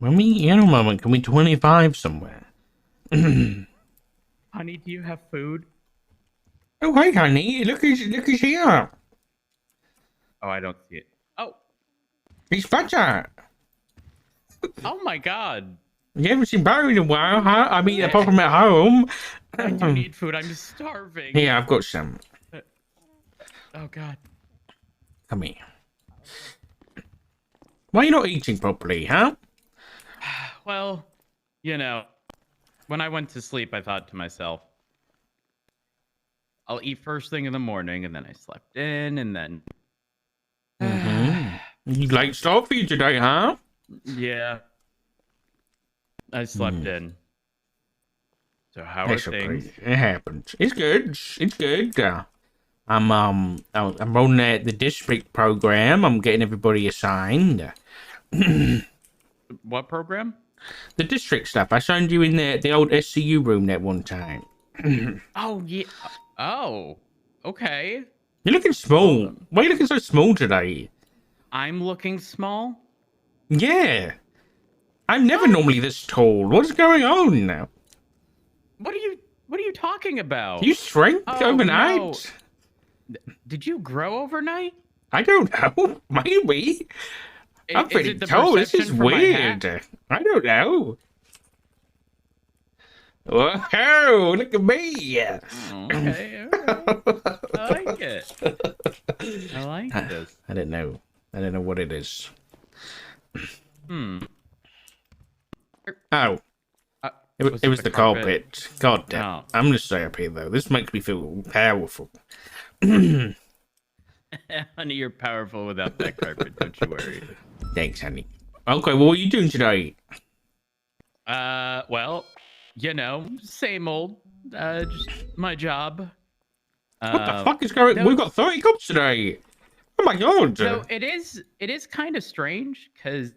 When we eat in a moment, can we 25 somewhere? Oh, Honey, do you have food? hey, honey. Look who's here. Oh, I don't see it. Oh, It's Butter. oh my God. You haven't seen Butter in a while, huh? I mean, apart Yeah, from at home. I do need food. I'm starving. Yeah, I've got some. Uh, Oh God. Come here. Why are you not eating properly, huh? Well, you know, when I went to sleep, I thought to myself, I'll eat first thing in the morning, and then I slept in, and then Mm-hmm. You like stuff for you today, huh? yeah, I slept in. So how are That's okay. things? It happens. It's good. It's good. I'm running the district program. I'm getting everybody assigned. What program? The district stuff. I signed you in the old SCU room that one time. Oh yeah. Oh, okay. You're looking small. Well, Why are you looking so small today? I'm looking small. Yeah. I'm never What? normally this tall. What's going on now? What are you? What are you talking about? You shrank Oh no. overnight? Did you grow overnight? I don't know. Maybe. I'm Is pretty it the tall. This is perception for my hat? weird. I don't know. Whoa, look at me. Oh, okay, all right. I like it. I like this. I don't know. I don't know what it is. Hmm. Oh, Uh, it was the carpet. God damn. Oh. I'm gonna stay up here though. This makes me feel powerful. Honey, you're powerful without that carpet. Don't you worry. Thanks, honey. Okay, well, what are you doing today? Well, same old. Just my job. What the fuck is going? No, We've got 30 cops today. Oh my god. no, it is kind of strange because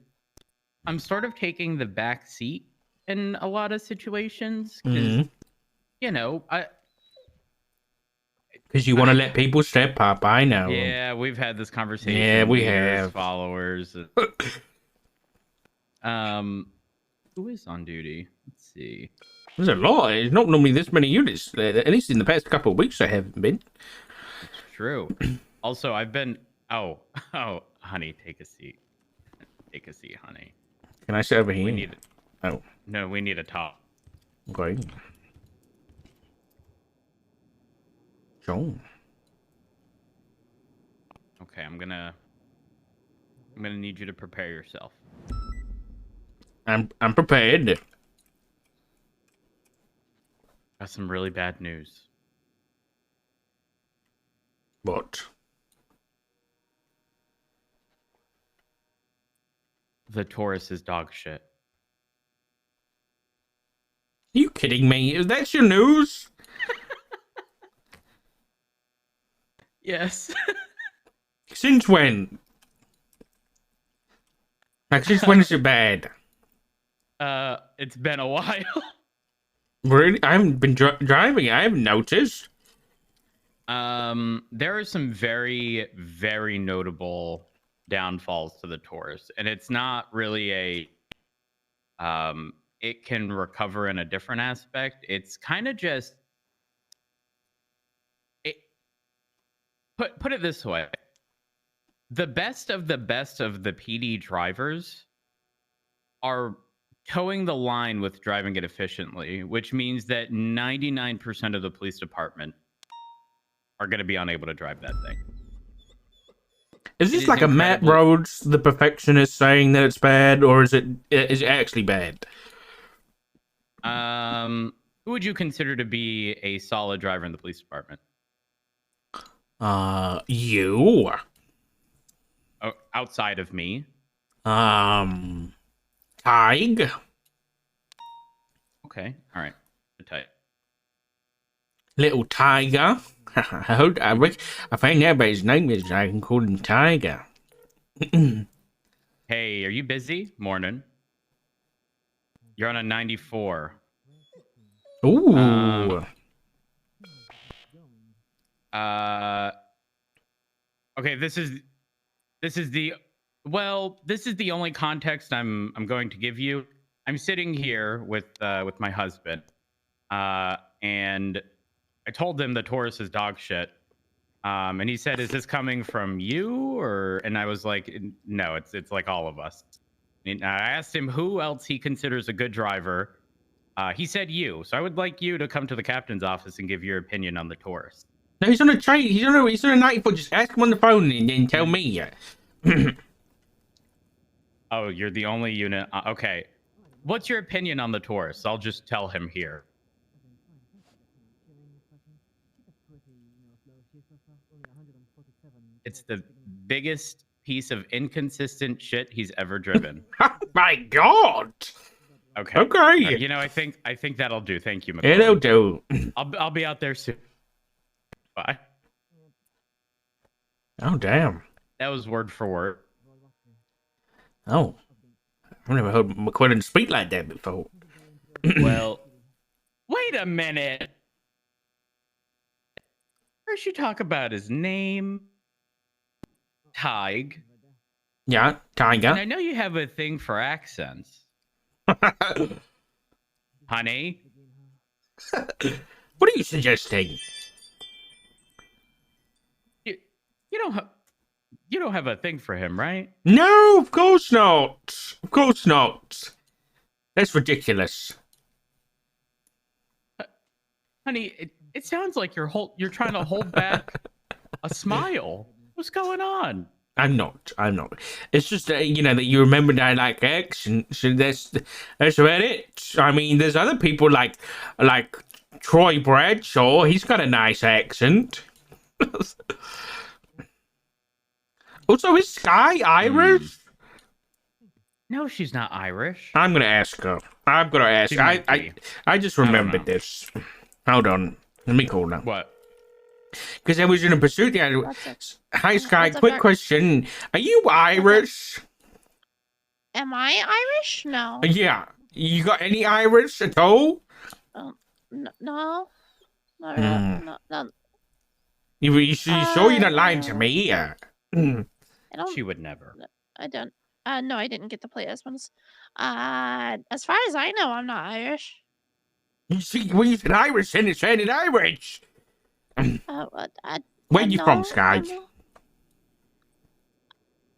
I'm sort of taking the back seat in a lot of situations because Mm. I Because you want to let people step up. I know. yeah, we've had this conversation. Yeah, we leaders, have. followers. Who is on duty? Let's see. There's a lot. It's not normally this many units. At least in the past couple of weeks, I haven't been. It's true. Also, I've been. Oh, oh, honey, take a seat. Take a seat, honey. Can I sit over here? We need. Oh, No, we need to talk. okay. Sure. Okay, I'm gonna need you to prepare yourself. I'm prepared. Got some really bad news. What? The Taurus is dog shit. Are you kidding me? Is that your news? Yes. Since when? Like, since when is it bad? It's been a while. Really? I haven't been driving. I haven't noticed. There are some very, very notable downfalls to the Taurus, and it's not really it can recover in a different aspect. It's kind of just it. Put it this way: the best of the PD drivers are towing the line with driving it efficiently, which means that 99% of the police department are going to be unable to drive that thing. Is this like a Matt Rhodes, the perfectionist, saying that it's bad, or is it actually bad? Who would you consider to be a solid driver in the police department? You. Oh, outside of me. Tig. Okay, all right. Tight. Little Tiger. I heard. I found out about his name is. I can call him Tiger. Hey, are you busy? Morning. You're on a 94. Ooh. Okay, this is the Well, this is the only context I'm going to give you. I'm sitting here with my husband, and I told him the Taurus is dog shit. And he said, "Is this coming from you?" Or and I was like, "No, it's like all of us." And I asked him who else he considers a good driver. He said you. So I would like you to come to the captain's office and give your opinion on the Taurus. No, he's on a train. He's on a 94. Just ask him on the phone and then tell me. Oh, you're the only unit. Okay. What's your opinion on the Taurus? I'll just tell him here. It's the biggest piece of inconsistent shit he's ever driven. My God. Okay. Okay. You know, I think that'll do. Thank you, McCoy. It'll do. I'll be out there soon. Bye. Oh, damn. That was word for word. Oh. I've never heard McQuillan speak like that before. Well, wait a minute. First you talk about his name, Tig. Yeah, Tiger. And I know you have a thing for accents. Honey? What are you suggesting? You don't have a thing for him, right? No, of course not. Of course not. That's ridiculous. Honey, it sounds like you're trying to hold back a smile. What's going on? I'm not. It's just that you remembered I like accents, so that's about it. I mean, there's other people like Troy Bradshaw. He's got a nice accent. Also, is Sky Irish? No, she's not Irish. I'm gonna ask her. I just remembered this. Hold on. Let me call her. What? Because I was in a pursuit. Hi, Sky. Quick question. Are you Irish? Am I Irish? No. Yeah. You got any Irish at all? No. Not really. No. You sure you're not lying to me? I don't. She would never. I don't. No, I didn't get to play as ones. As far as I know, I'm not Irish. You see, when you said Irish, then it sounded Irish. Where you from, Sky?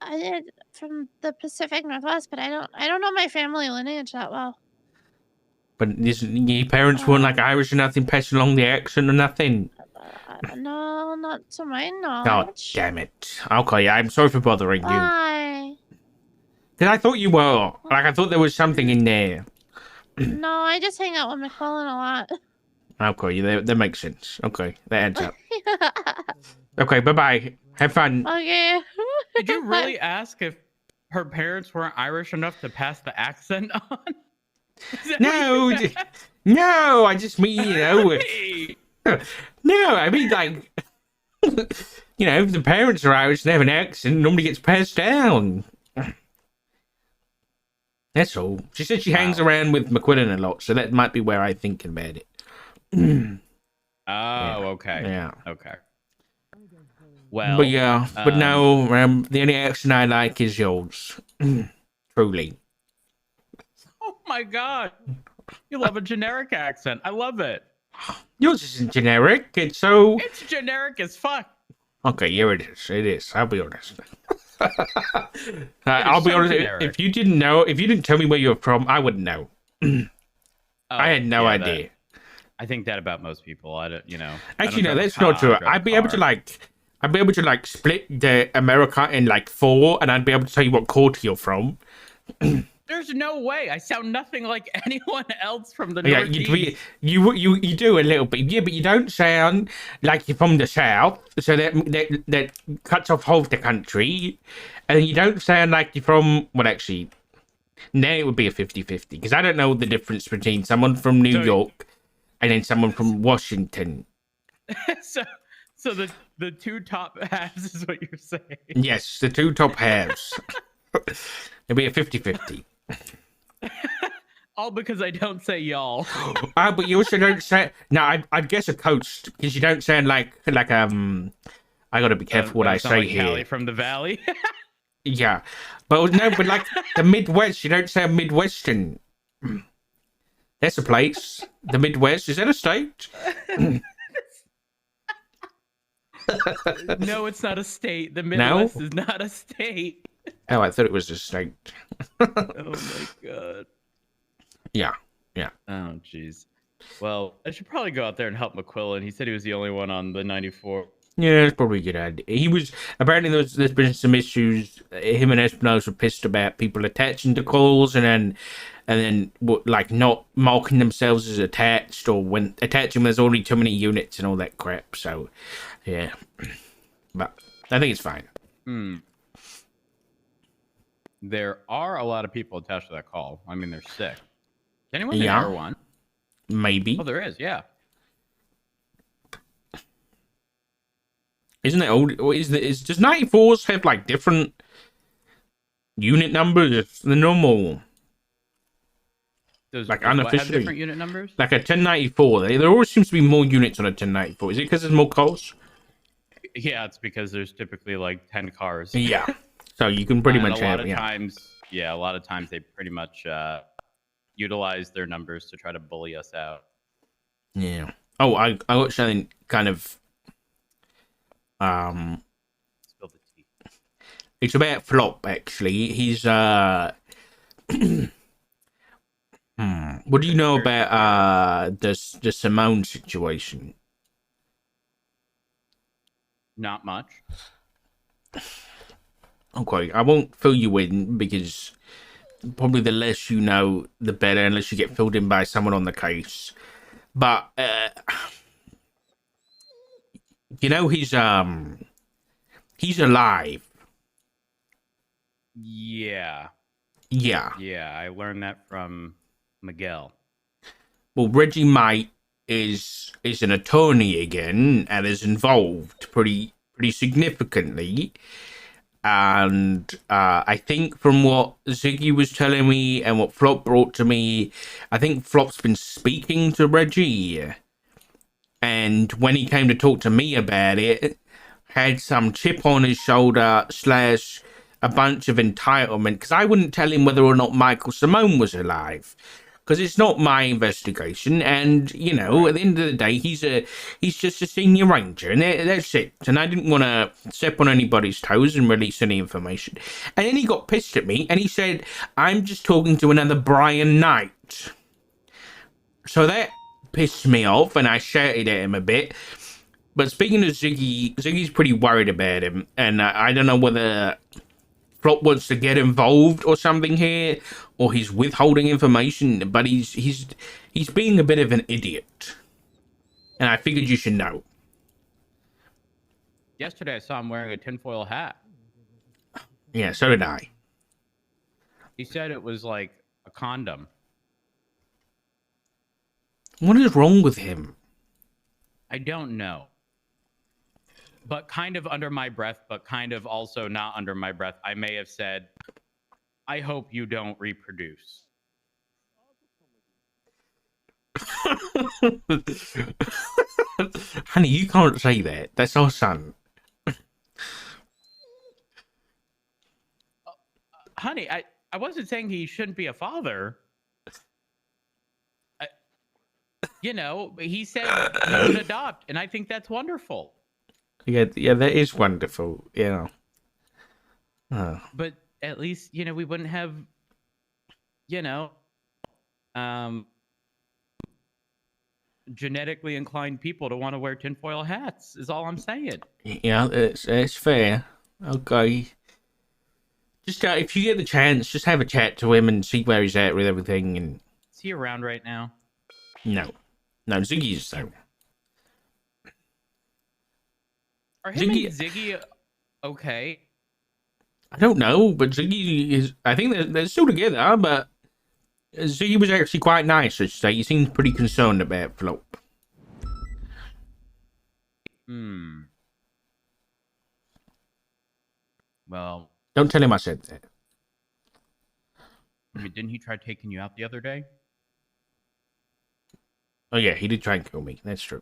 I did from the Pacific Northwest, but I don't know my family lineage that well. But your parents weren't like Irish or nothing, passing along the accent or nothing? No, not to my knowledge. God damn it. Okay, I'm sorry for bothering you. Why? Because I thought you were. Like, I thought there was something in there. No, I just hang out with McClellan a lot. Okay, that makes sense. Okay, that adds up. Okay, bye-bye. Have fun. Okay. Did you really ask if her parents weren't Irish enough to pass the accent on? No, I just mean, no, I mean, like, if the parents are Irish and have an accent, it normally gets passed down. That's all. She said she hangs around with McQuillan a lot, so that might be where I'm thinking about it. Okay. Yeah. Okay. Well, but no, the only accent I like is yours. Truly. Oh my God. You love a generic accent. I love it. Yours isn't generic. It's generic as fuck. Okay, here it is. It is. I'll be honest. I'll be honest. Generic. If you didn't tell me where you're from, I wouldn't know. I had no idea. I think that about most people. Actually, no, that's not true. I'd be able to split the America in like 4, and I'd be able to tell you what quarter you're from. There's no way. I sound nothing like anyone else from the Northeast. You do a little bit, yeah, but you don't sound like you're from the South, so that cuts off half the country, and you don't sound like you're from, well, actually, then it would be a 50-50, because I don't know the difference between someone from New York and then someone from Washington. So the two top halves is what you're saying? Yes, the two top halves. It'd be a 50-50. All because I don't say y'all. But you also don't say. No, I'd guess a coast, because you don't sound like I gotta be careful what I say like here. Callie from the Valley. Yeah, but no, but like the Midwest, you don't say Midwestern. That's a place. The Midwest, is that a state? No, it's not a state. The No? Midwest is not a state. Oh, I thought it was a state. Oh my god. Yeah. Oh jeez. Well, I should probably go out there and help McQuillan. He said he was the only one on the 94. Yeah, it's probably a good idea. He was apparently there's been some issues. Him and Espinosa were pissed about people attaching to calls and then like not marking themselves as attached, or when attaching there's only too many units and all that crap. So yeah, but I think it's fine. There are a lot of people attached to that call. I mean, they're sick. Anyone Yeah. ever one? Maybe. Oh, there is. Yeah. Isn't it old? Does 94s have like different unit numbers than normal? Does Like what, have unofficially. different unit numbers? Like a 1094, there always seems to be more units on a 1094. Is it because there's more calls? Yeah, it's because there's typically like 10 cars. Yeah. So you can pretty And much a lot have, of yeah. times, yeah, a lot of times they pretty much utilize their numbers to try to bully us out. Yeah. Oh, I got something kind of Spill the tea. it's about Flop actually. He's what do you know about the Simone situation? Not much. Okay, I won't fill you in because probably the less you know, the better, unless you get filled in by someone on the case. But you know, he's alive. Yeah. Yeah. Yeah, I learned that from Miguel. Well, Reggie Mate is an attorney again and is involved pretty significantly. And I think from what Ziggy was telling me and what Flop brought to me, I think Flop's been speaking to Reggie. And when he came to talk to me about it, had some chip on his shoulder / a bunch of entitlement. Because I wouldn't tell him whether or not Michael Simone was alive. Because it's not my investigation, and you know, at the end of the day, he's just a senior ranger, and that's it. And I didn't want to step on anybody's toes and release any information. And then he got pissed at me, and he said, "I'm just talking to another Brian Knight." So that pissed me off, and I shouted at him a bit. But speaking of Ziggy, Ziggy's pretty worried about him, and I don't know whether Flop wants to get involved or something here, or he's withholding information, but he's being a bit of an idiot. And I figured you should know. Yesterday I saw him wearing a tinfoil hat. Yeah, so did I. He said it was like a condom. What is wrong with him? I don't know. But kind of under my breath, but kind of also not under my breath, I may have said, I hope you don't reproduce. Honey, you can't say that. That's our son. Honey, I wasn't saying he shouldn't be a father. You know, he said he would adopt, and I think that's wonderful. Yeah, that is wonderful. Yeah. But at least, you know, we wouldn't have, you know, genetically inclined people to want to wear tinfoil hats, is all I'm saying. Yeah, it's fair. Okay. Just if you get the chance, just have a chat to him and see where he's at with everything. And Is he around right now? no, Ziggy's so. Are him and Ziggy okay? I don't know, but Ziggy is. I think they're still together, but Ziggy was actually quite nice. I should say. He seemed pretty concerned about Flop. Well, Don't tell him I said that. I mean, didn't he try taking you out the other day? Oh yeah, he did try and kill me. That's true.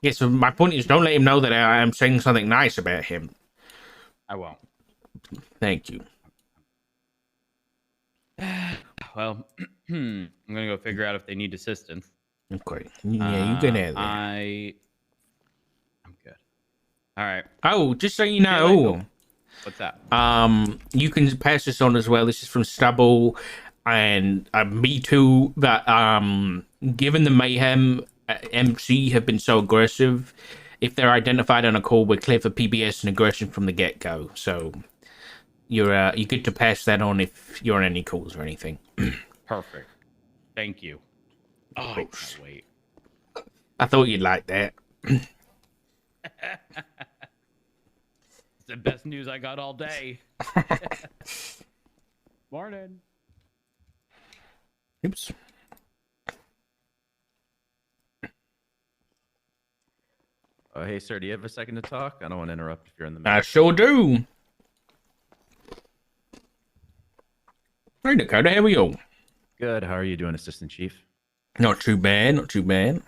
Yeah, so my point is, don't let him know that I am saying something nice about him. I won't. Thank you. Well, I'm gonna go figure out if they need assistance. Okay. Yeah, you can have that. I'm good. All right. Oh, just so you See you later. know, What's that? you can pass this on as well. This is from Stubble and me too. That given the mayhem, MC have been so aggressive. If they're identified on a call, we're clear for PBS and aggression from the get go. So you're good to pass that on if you're on any calls or anything. Perfect. Thank you. Oh, I can't wait. I thought you'd like that. It's the best news I got all day. Morning. Oops. Hey, sir, do you have a second to talk? I don't want to interrupt if you're in the middle. I sure do. Hey, Dakota, how are you? Good. How are you doing, Assistant Chief? Not too bad, not too bad.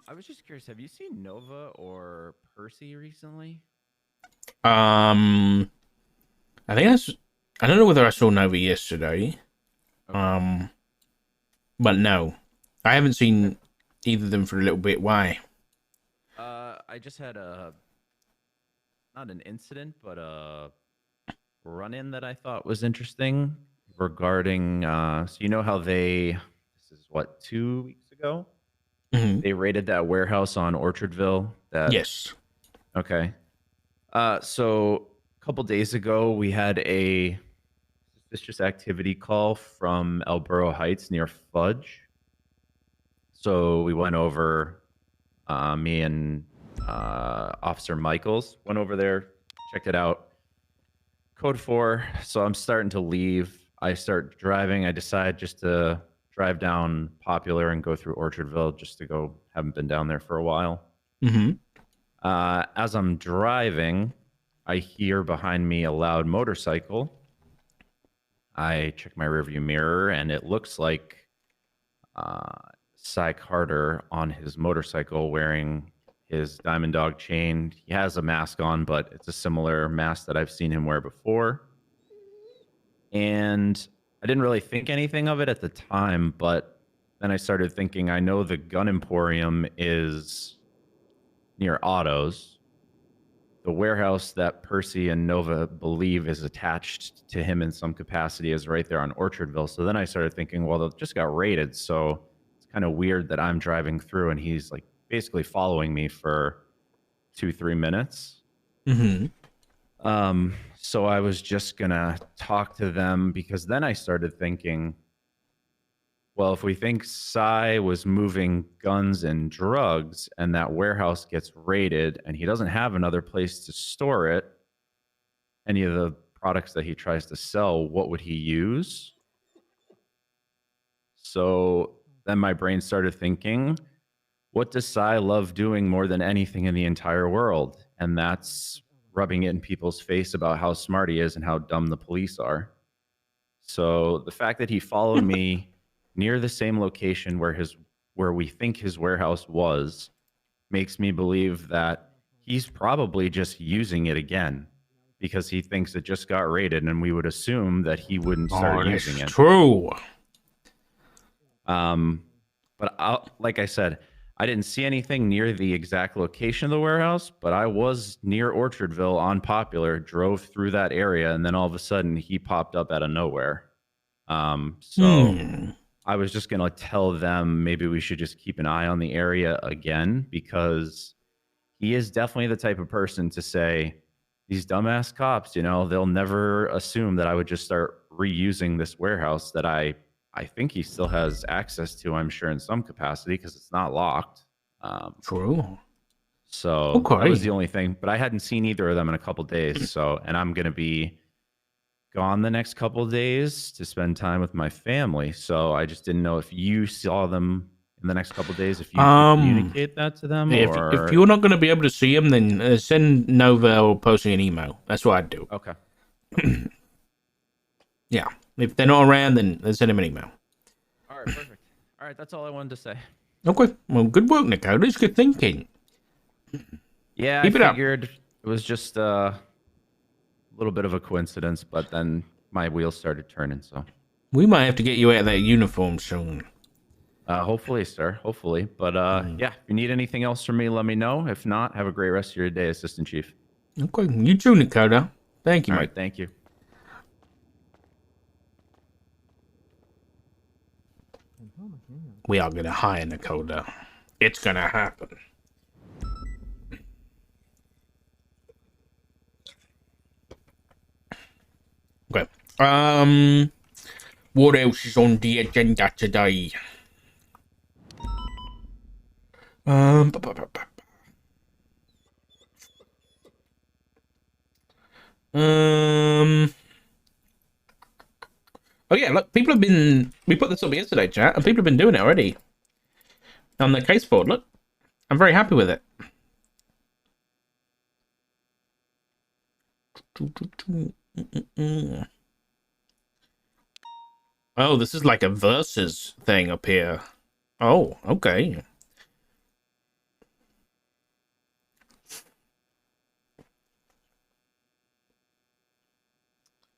I was just curious. Have you seen Nova or Percy recently? I don't know whether I saw Nova yesterday. Okay. But no. I haven't seen either of them for a little bit. Why? I just had not an incident, but a run-in that I thought was interesting regarding, so you know how this is what, 2 weeks ago? Mhm. They raided that warehouse on Orchardville. Yes. Okay. So a couple days ago, we had a suspicious activity call from Elboro Heights near Fudge. So we went over, me and Officer Michaels went over there, checked it out. Code 4. So I'm starting to leave. I start driving. I decide just to drive down Popular and go through Orchardville just to go. Haven't been down there for a while. Mm-hmm. As I'm driving, I hear behind me a loud motorcycle. I check my rearview mirror, and it looks like Cy Carter on his motorcycle wearing his Diamond Dog chain. He has a mask on, but it's a similar mask that I've seen him wear before. And I didn't really think anything of it at the time, but then I started thinking, I know the gun emporium is near Otto's. The warehouse that Percy and Nova believe is attached to him in some capacity is right there on Orchardville. So then I started thinking, well, they just got raided. So it's kind of weird that I'm driving through and he's like basically following me for 2-3 minutes. Mm-hmm. So I was just gonna talk to them because then I started thinking, well, if we think Cy was moving guns and drugs and that warehouse gets raided and he doesn't have another place to store it, any of the products that he tries to sell, what would he use? So then my brain started thinking, what does Cy love doing more than anything in the entire world? And that's rubbing it in people's face about how smart he is and how dumb the police are. So the fact that he followed me near the same location where we think his warehouse was makes me believe that he's probably just using it again because he thinks it just got raided, and we would assume that he wouldn't start using it. True. But like I said, I didn't see anything near the exact location of the warehouse, but I was near Orchardville on Popular, drove through that area, and then all of a sudden he popped up out of nowhere. I was just going to tell them maybe we should just keep an eye on the area again, because he is definitely the type of person to say, these dumbass cops, they'll never assume that I would just start reusing this warehouse that I think he still has access to, I'm sure, in some capacity, because it's not locked. True. So Okay. That was the only thing. But I hadn't seen either of them in a couple days. And I'm going to be gone the next couple of days to spend time with my family. So I just didn't know if you saw them in the next couple of days, if you could communicate that to them. If you're not going to be able to see them, then send Nova or Posting an email. That's what I'd do. Okay. Yeah. If they're not around, then send them an email. All right, perfect. All right, that's all I wanted to say. Okay. Well, good work, Dakota. It's good thinking. Yeah, Keep it I up. figured it was just a little bit of a coincidence, but then my wheels started turning. So We might have to get you out of that uniform soon. hopefully, sir. Hopefully. But yeah, if you need anything else from me, let me know. If not, have a great rest of your day, Assistant Chief. Okay, you too, Dakota. Thank you, All mate. right, thank you. We are gonna hire Dakota. It's gonna happen. Okay. What else is on the agenda today? Um. bu- bu- bu- bu- Um. Oh yeah, look, people have been. We put this up yesterday, chat, and people have been doing it already on the case board. Look, I'm very happy with it. Oh, this is like a versus thing up here. Oh, okay.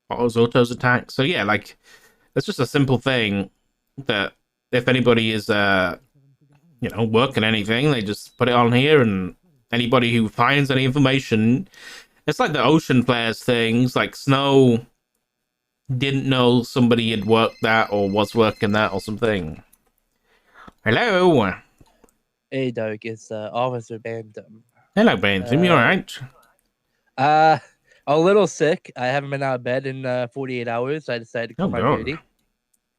Autos attack. So yeah, like it's just a simple thing that if anybody is working anything, they just put it on here, and anybody who finds any information, it's like the ocean flares things. Like Snow didn't know somebody had worked that or was working that or something. Hello. Hey, Doug, it's Officer Bantam. Hello, Bantam. You alright? A little sick. I haven't been out of bed in 48 hours. So I decided to come on God. duty.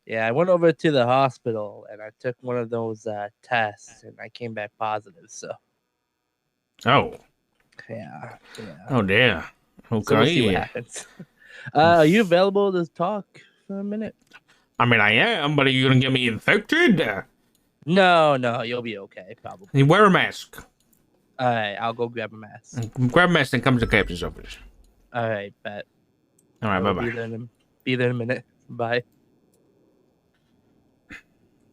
Yeah, I went over to the hospital and I took one of those tests and I came back positive. So, Oh. yeah. Oh dear. Okay. So we'll see what happens. Are you available to talk for a minute? I mean, I am, but are you gonna get me infected? No, you'll be okay, probably. You wear a mask. All right, I'll go grab a mask. Grab a mask and come to the captain's office. All right, bet. All right, bye I'll bye. Be there in a minute. Bye.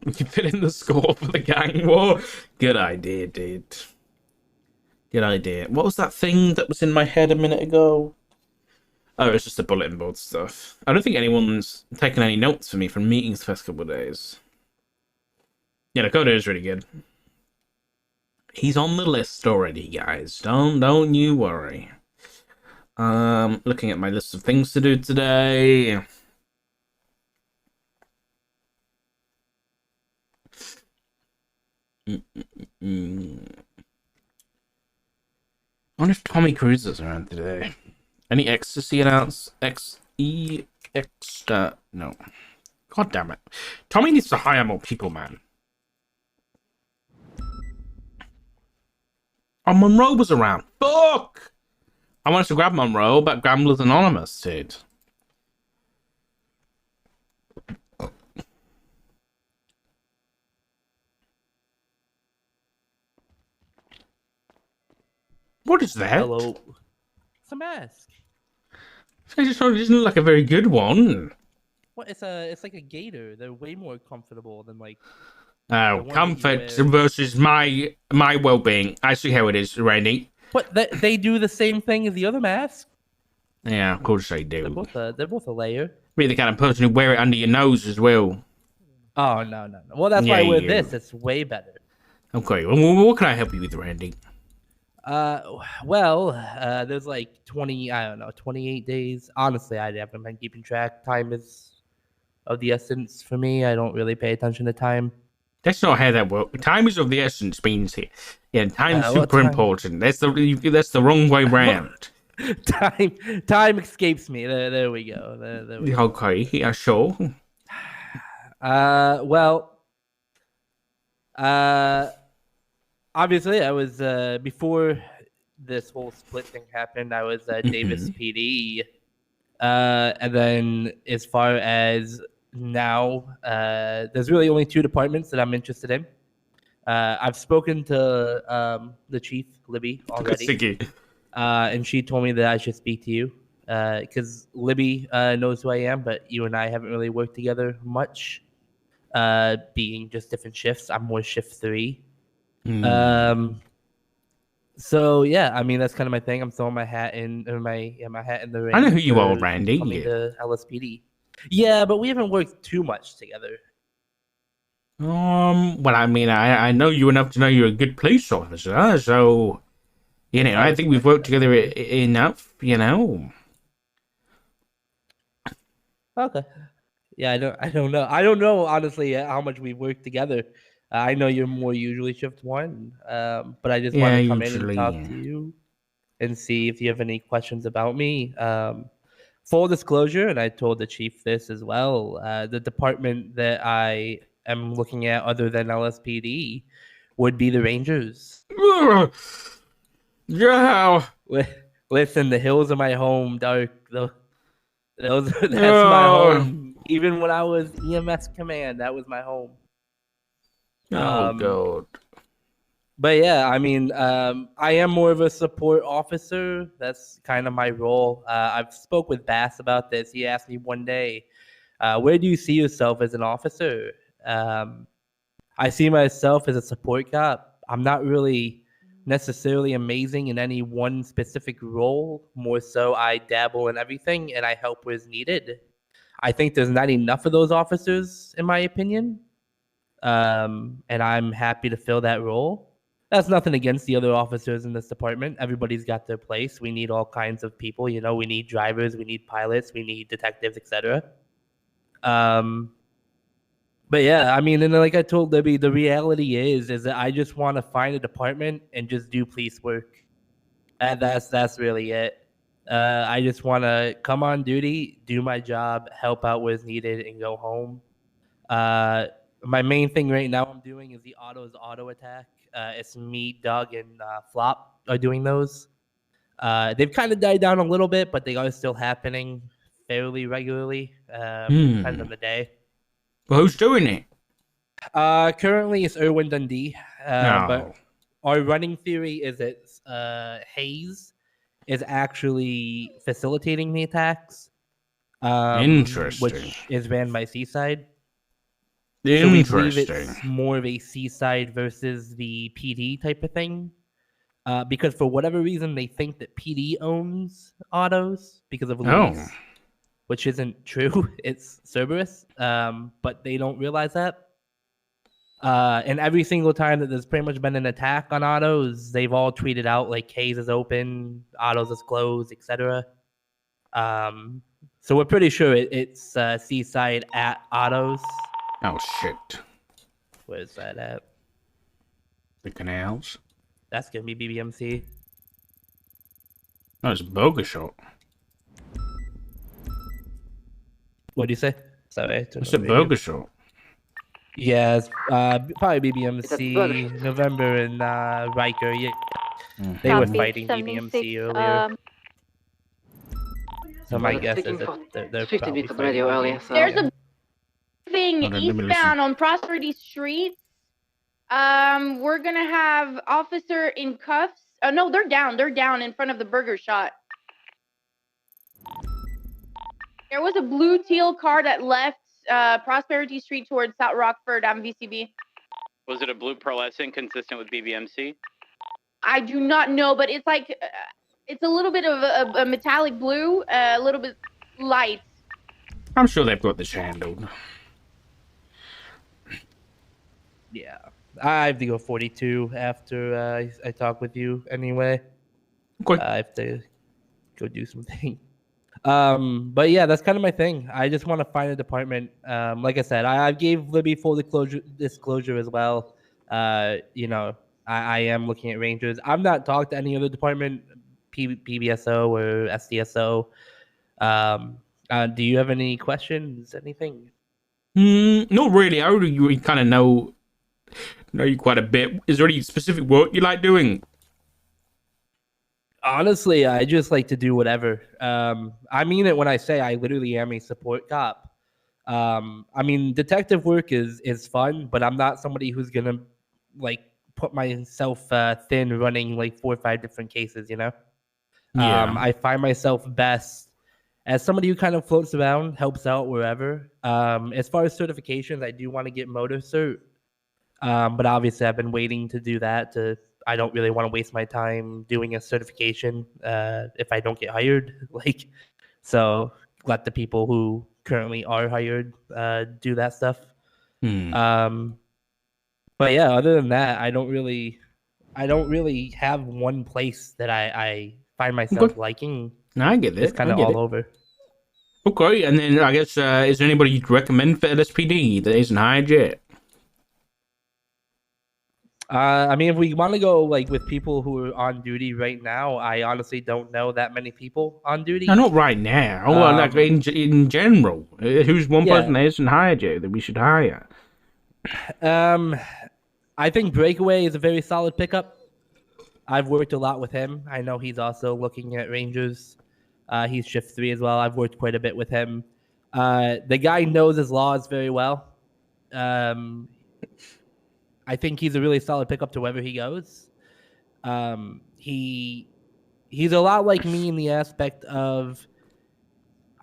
We can fit in the score for the gang war. Good idea, dude. Good idea. What was that thing that was in my head a minute ago? Oh, it's just the bulletin board stuff. I don't think anyone's taken any notes for me from meetings the past couple of days. Yeah, Dakota is really good. He's on the list already, guys. Don't you worry. Looking at my list of things to do today. I wonder if Tommy Cruise is around today. Any ecstasy announced? No. God damn it. Tommy needs to hire more people, man. Oh, Monroe was around. Fuck! I wanted to grab Monroe, but Gambler's Anonymous, dude. What is that? Hello. It's a mask. It just doesn't look like a very good one. What? It's like a gator. They're way more comfortable than like. Oh, one that you comfort wear. versus my well-being. I see how it is, Randy. What? They do the same thing as the other mask. Yeah, of course they They're do. both a layer. Be the kind of person who wear it under your nose as well. Oh no. Well, that's why I Yeah, wear you. this. It's way better. Okay, well, what can I help you with, Randy? Well, there's like 28 days. Honestly, I haven't been keeping track. Time is of the essence for me. I don't really pay attention to time. That's not how that works. Time is of the essence means here. Yeah, time's what super time? important. That's the wrong way round. Time escapes me. There we go. There we go. Okay, yeah, sure. Well, obviously, I was before this whole split thing happened. I was Davis PD, and then as far as now, there's really only two departments that I'm interested in. I've spoken to the chief, Libby, already, Sticky. and she told me that I should speak to you because Libby knows who I am, but you and I haven't really worked together much, being just different shifts. I'm more shift 3. So yeah, I mean that's kind of my thing. I'm throwing my hat in, or my hat in the ring. I know who you are, for Randy. coming Yeah. to LSPD. Yeah, but we haven't worked too much together. Well, I mean, I know you enough to know you're a good police officer, so I think we've worked together enough. Okay. Yeah, I don't know. I don't know honestly how much we work together. I know you're more usually shift one, but I just want Yeah, to come in and usually, talk yeah. to you and see if you have any questions about me. Full disclosure, and I told the chief this as well. The department that I am looking at, other than LSPD, would be the Rangers. Yeah. Listen, the hills of my home, Dark. That's my Oh. home. Even when I was EMS command, that was my home. Oh God. But yeah, I mean, I am more of a support officer. That's kind of my role. I've spoke with Bass about this. He asked me one day, where do you see yourself as an officer? I see myself as a support cop. I'm not really necessarily amazing in any one specific role. More so, I dabble in everything and I help where is needed. I think there's not enough of those officers, in my opinion. And I'm happy to fill that role. That's nothing against the other officers in this department. Everybody's got their place. We need all kinds of people. We need drivers, we need pilots, we need detectives, etc. But yeah, I mean, and like I told Libby, the reality is that I just want to find a department and just do police work. And that's really it. I just want to come on duty, do my job, help out where it's needed, and go home. My main thing right now I'm doing is the auto attack. It's me, Doug, and Flop are doing those. They've kind of died down a little bit, but they are still happening fairly regularly. Depends on the day. Well, who's doing it? Currently it's Irwin Dundee. No. But our running theory is that Hayes is actually facilitating the attacks. Interesting. Which is ran by Seaside. So we believe Interesting. it's more of a Seaside versus the PD type of thing. Because for whatever reason, they think that PD owns autos because of Luis, which isn't true. It's Cerberus, but they don't realize that. And every single time that there's pretty much been an attack on autos, they've all tweeted out like Hayes is open, autos is closed, etc. So we're pretty sure it's Seaside at autos. Oh shit. Where's that at? The canals. That's gonna be BBMC. Oh, it's bogus shot. What do you say? Sorry, It's a bogus shot. Yeah, it's probably BBMC, November and Riker. Yeah, they were fighting BBMC earlier. So my guess is that they're probably fighting earlier. There's a thing eastbound on Prosperity Street. We're gonna have officer in cuffs. No, they're down. They're down in front of the burger shot. There was a blue teal car that left Prosperity Street towards South Rockford on VCB. Was it a blue pearlescent consistent with BBMC? I do not know, but it's like it's a little bit of a metallic blue, a little bit light. I'm sure they've got this handled. Yeah, I have to go 42 after I talk with you anyway. Okay. I have to go do something. But yeah, that's kind of my thing. I just want to find a department. Like I said, I gave Libby full disclosure as well. I am looking at Rangers. I've not talked to any other department, PBSO or SDSO. Do you have any questions? Anything? Not really. I already kind of know you quite a bit. Is there any specific work you like doing? Honestly, I just like to do whatever. I mean it when I say I literally am a support cop. I mean, detective work is fun, but I'm not somebody who's gonna like put myself thin running like 4 or 5 different cases. Yeah. I find myself best as somebody who kind of floats around, helps out wherever. As far as certifications, I do want to get motor cert. But obviously, I've been waiting to do that to I don't really want to waste my time doing a certification if I don't get hired. Like, so let the people who currently are hired do that stuff. But yeah, other than that, I don't really have one place that I find myself liking. No, I get it. It's kind of all over. Okay, and then I guess is there anybody you'd recommend for LSPD that isn't hired yet? I mean, if we want to go like with people who are on duty right now, I honestly don't know that many people on duty. No, not right now. Like in general, who's one person that isn't hired yet that we should hire? I think Breakaway is a very solid pickup. I've worked a lot with him. I know he's also looking at Rangers. He's shift 3 as well. I've worked quite a bit with him. The guy knows his laws very well. I think he's a really solid pickup to wherever he goes. He's a lot like me in the aspect of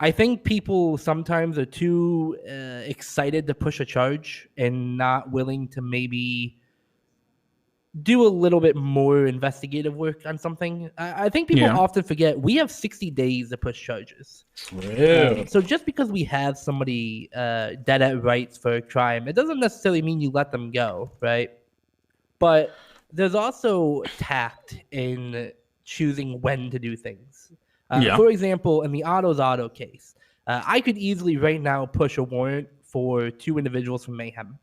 I think people sometimes are too excited to push a charge and not willing to maybe do a little bit more investigative work on something. I think people often forget we have 60 days to push charges. So just because we have somebody dead at rights for a crime, it doesn't necessarily mean you let them go, right? But there's also tact in choosing when to do things. For example, in the Auto case, I could easily right now push a warrant for 2 individuals from Mayhem.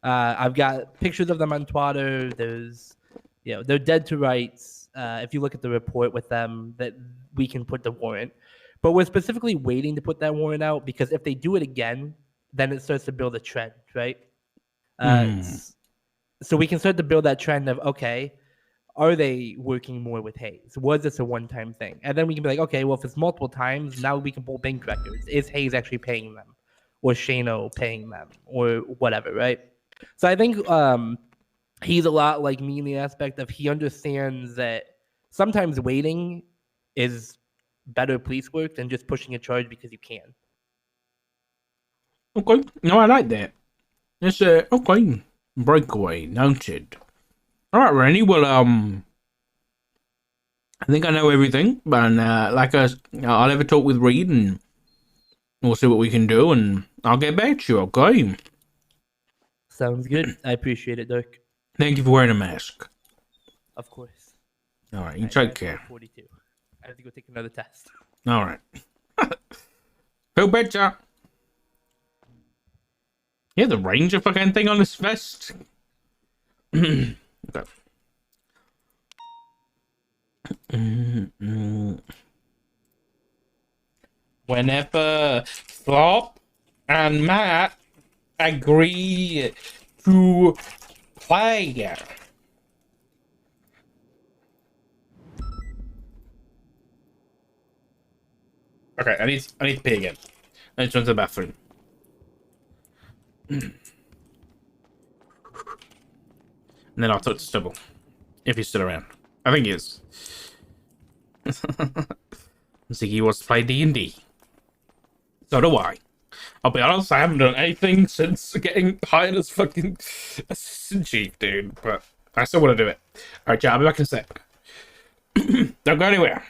I've got pictures of them on Twitter. There's, they're dead to rights. If you look at the report with them, that we can put the warrant. But we're specifically waiting to put that warrant out because if they do it again, then it starts to build a trend, right? So we can start to build that trend of, okay, are they working more with Hayes? Was this a one-time thing? And then we can be like, okay, well, if it's multiple times, now we can pull bank records. Is Hayes actually paying them? Or Shano paying them? Or whatever, right? So I think he's a lot like me in the aspect of he understands that sometimes waiting is better police work than just pushing a charge because you can. Okay, no, I like that. It's okay. Breakaway, noted. All right, Rennie. Well, I think I know everything, but I'll have a talk with Reed and we'll see what we can do, and I'll get back to you. Okay. Sounds good. I appreciate it, Dirk. Thank you for wearing a mask. Of course. All right, you take care. 42. I have to go take another test. All right. Feel better. Yeah, the Ranger fucking thing on his vest. Okay. Whenever Flop and Matt agree to play. Okay, I need to pee again. I need to run to the bathroom. And then I'll talk to Stubble. If he's still around. I think he is. I think he wants to play D&D. So do I. I'll be honest, I haven't done anything since getting hired as fucking assistant chief, dude. But I still want to do it. Alright, I'll be back in a sec. Don't go anywhere.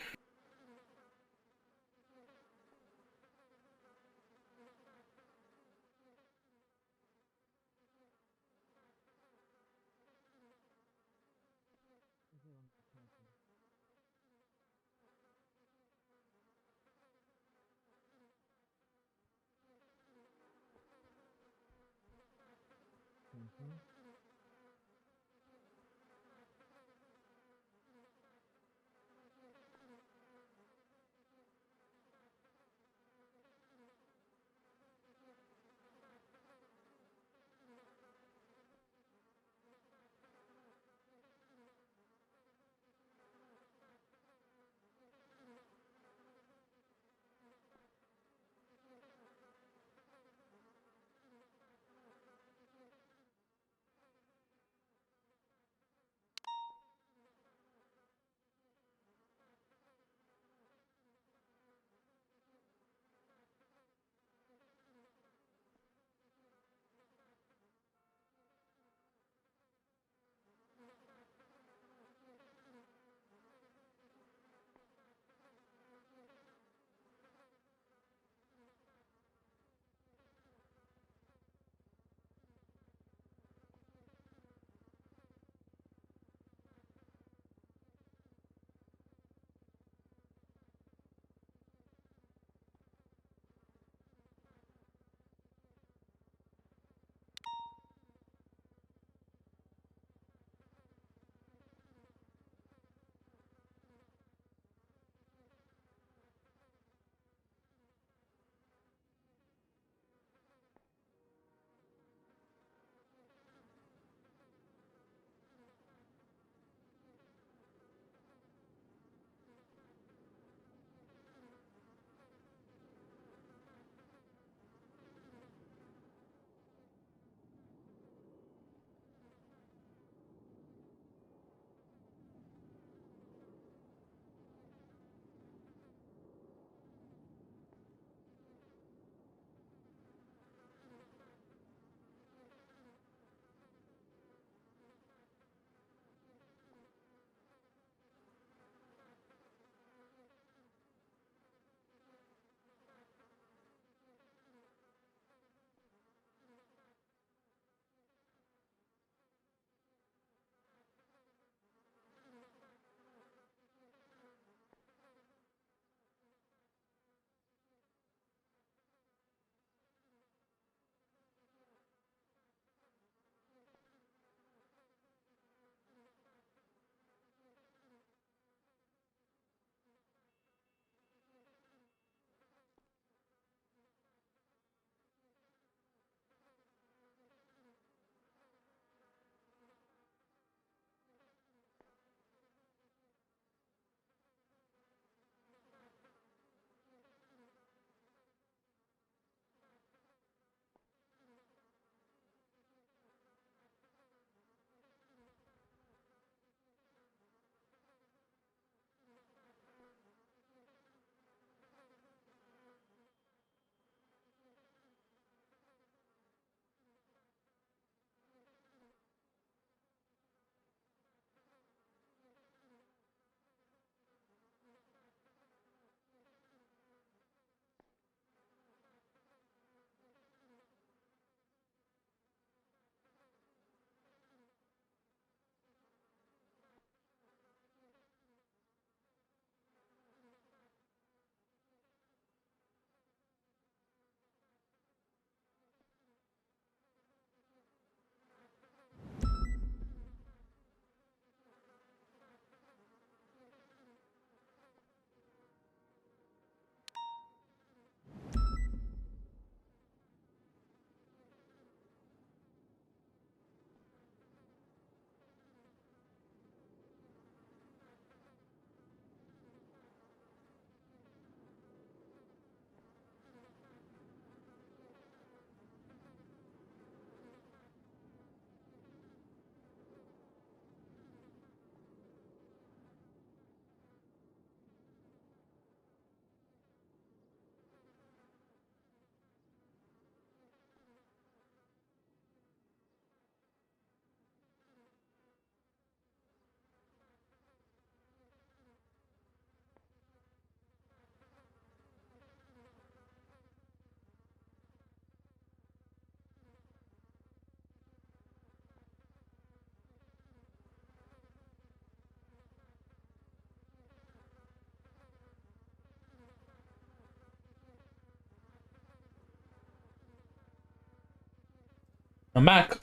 I'm back.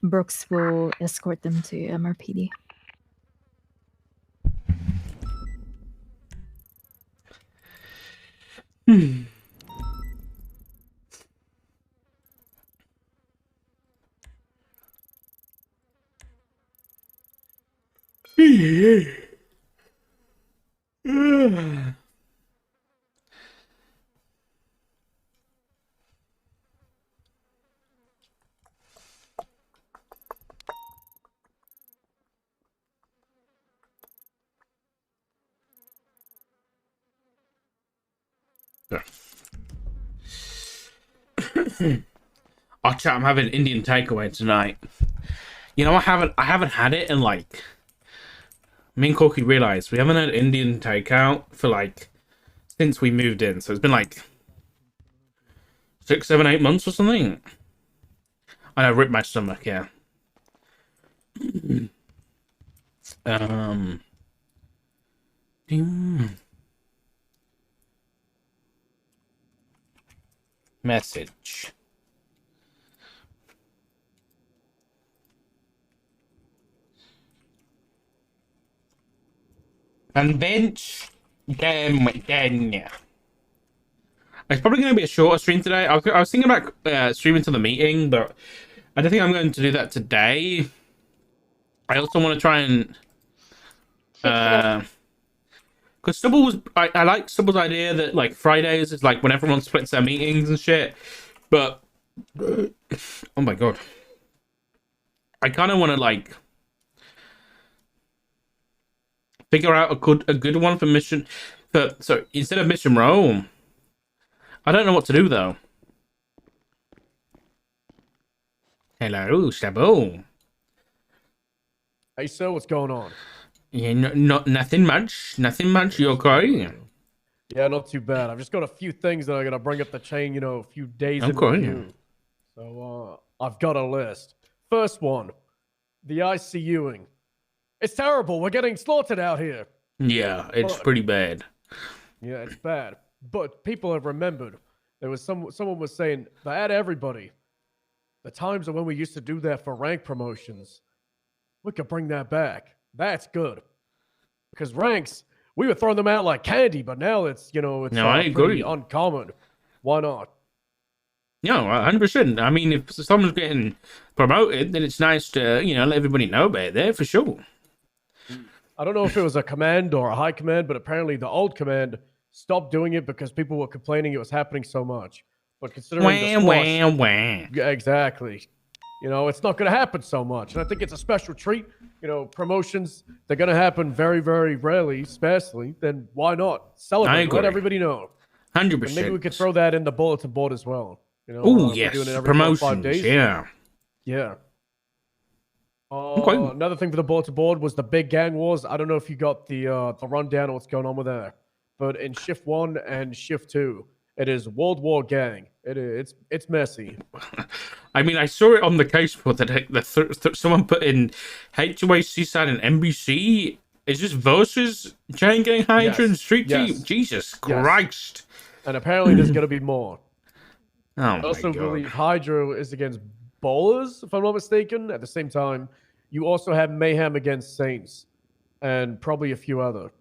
Brooks will escort them to MRPD. Oh, chat, I'm having Indian takeaway tonight. You know, I haven't had it in like. Me and Corky realized we haven't had Indian takeout for like since we moved in, so it's been like 6, 7, 8 months or something. And I ripped my stomach. Yeah. Message. Convince them then. It's probably going to be a shorter stream today. I was thinking about streaming to the meeting, but I don't think I'm going to do that today. I also want to try and because Stubble was I like Stubble's idea that like Fridays is like when everyone splits their meetings and shit. But oh my god, I kind of want to like figure out a good one for mission. So instead of mission row, I don't know what to do though. Hello, Stubble. Hey, sir, what's going on? Yeah, nothing much. Nothing much. You okay? Yeah, not too bad. I've just got a few things that I'm gonna bring up the chain. You know, a few days in Okay. review. So, I've got a list. First one, the ICUing. It's terrible. We're getting slaughtered out here. Yeah, it's pretty bad. Yeah, it's bad. But people have remembered. There was someone was saying that everybody. The times of when we used to do that for rank promotions. We could bring that back. That's good. Because ranks, we were throwing them out like candy, but now it's, you know, it's No, I pretty agree. uncommon. Why not? No, 100%. I mean, if someone's getting promoted, then it's nice to, you know, let everybody know about that for sure. I don't know if it was a command or a high command, but apparently the old command stopped doing it because people were complaining it was happening so much. But considering the squash, yeah, exactly. You know, it's not going to happen so much. And I think it's a special treat. You know, promotions, they're going to happen very, very rarely, sparsely. Then why not? Celebrate. Let everybody know. 100%. And maybe we could throw that in the bulletin board as well. You know, Oh, we're yes. doing it every 4 or 5 Promotions, days. yeah. Yeah. Okay. Another thing for the bulletin board was the big gang wars. I don't know if you got the rundown of what's going on with that. But in Shift 1 and Shift 2, it is World War Gang. It's messy. I mean, I saw it on the case board that someone put in HOA side and NBC. Is this versus Chain Gang Hydra and Street Team? Jesus Christ. And apparently there's going to be more. Oh, I my also God. believe Hydra is against Bowlers, if I'm not mistaken. At the same time, you also have Mayhem against Saints. And probably a few other.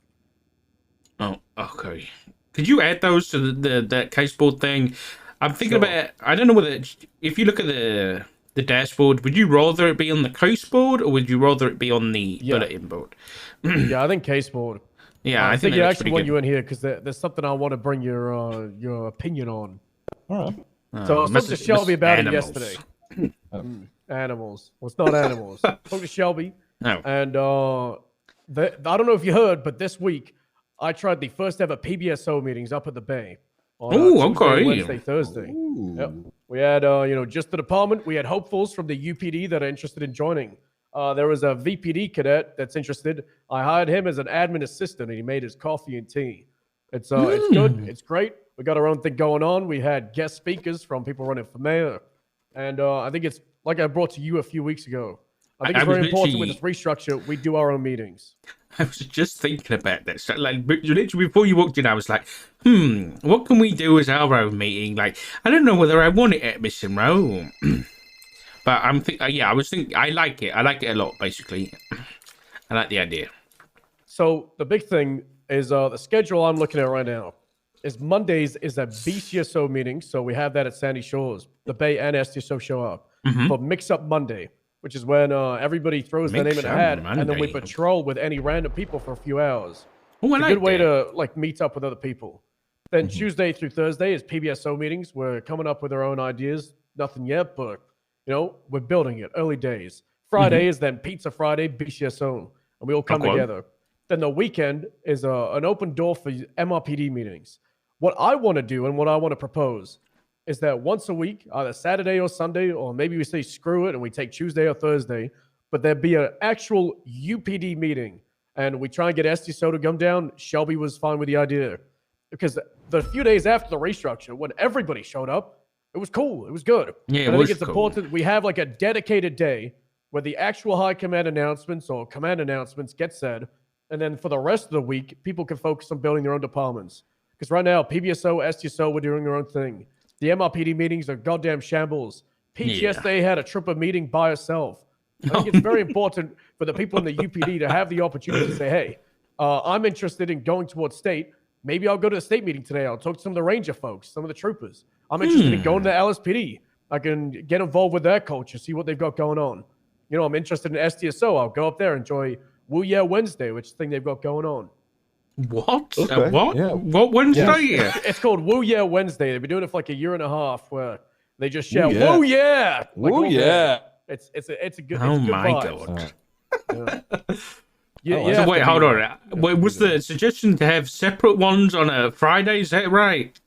Oh, okay. Could you add those to the case board thing? I'm thinking about. I don't know whether if you look at the dashboard, would you rather it be on the case board or would you rather it be on the bulletin board? Yeah, I think case board. Yeah, I think I that's actually pretty want good. you in here because there's something I want to bring your opinion on. All right. So I spoke to Shelby about it animals. yesterday. Animals. Well, it's not animals. I spoke to Shelby, No. and I don't know if you heard, but this week I tried the first ever PBSO meetings up at the Bay. On, Ooh, Tuesday, okay. Wednesday, Thursday. Yep. We had, just the department. We had hopefuls from the UPD that are interested in joining. There was a VPD cadet that's interested. I hired him as an admin assistant, and he made his coffee and tea. It's good. It's great. We got our own thing going on. We had guest speakers from people running for mayor, and I think it's like I brought to you a few weeks ago. I think it's very important with this restructure, we do our own meetings. I was just thinking about that. So, like, literally before you walked in, I was like, what can we do as our own meeting? Like, I don't know whether I want it at Mission Row. But I was thinking, I like it. I like it a lot, basically. I like the idea. So the big thing is the schedule I'm looking at right now is Mondays is a BCSO meeting. So we have that at Sandy Shores. The Bay and STSO show up. But Mix Up Monday, which is when everybody throws their name in a hat, and then we patrol with any random people for a few hours. It's a good way to like meet up with other people. Then Tuesday through Thursday is PBSO meetings. We're coming up with our own ideas. Nothing yet, but we're building it. Early days. Friday is then Pizza Friday, BCSO, and we all come together. Then the weekend is an open door for MRPD meetings. What I want to do and what I want to propose is that once a week, either Saturday or Sunday, or maybe we say screw it and we take Tuesday or Thursday, but there be an actual UPD meeting and we try and get STSO to come down. Shelby was fine with the idea because the few days after the restructure, when everybody showed up, it was cool. It was good. Yeah, I think it's important we have like a dedicated day where the actual high command announcements or command announcements get said. And then for the rest of the week, people can focus on building their own departments. Because right now, PBSO, STSO, we're doing their own thing. The MRPD meetings are goddamn shambles. PTSD had a trooper meeting by herself. I think it's very important for the people in the UPD to have the opportunity to say, hey, I'm interested in going towards state. Maybe I'll go to the state meeting today. I'll talk to some of the ranger folks, some of the troopers. I'm interested in going to LSPD. I can get involved with their culture, see what they've got going on. I'm interested in STSO. I'll go up there, enjoy Woo Yeah Wednesday, which thing they've got going on. What? Okay. What? Yeah. What Wednesday? Yeah. It's called Woo Yeah Wednesday. They've been doing it for like a year and a half where they just shout, Woo Yeah! Woo yeah! It's a good Oh good my vibes. God. Yeah. So wait, hold on. Wait, was the suggestion to have separate ones on a Friday? Is that right?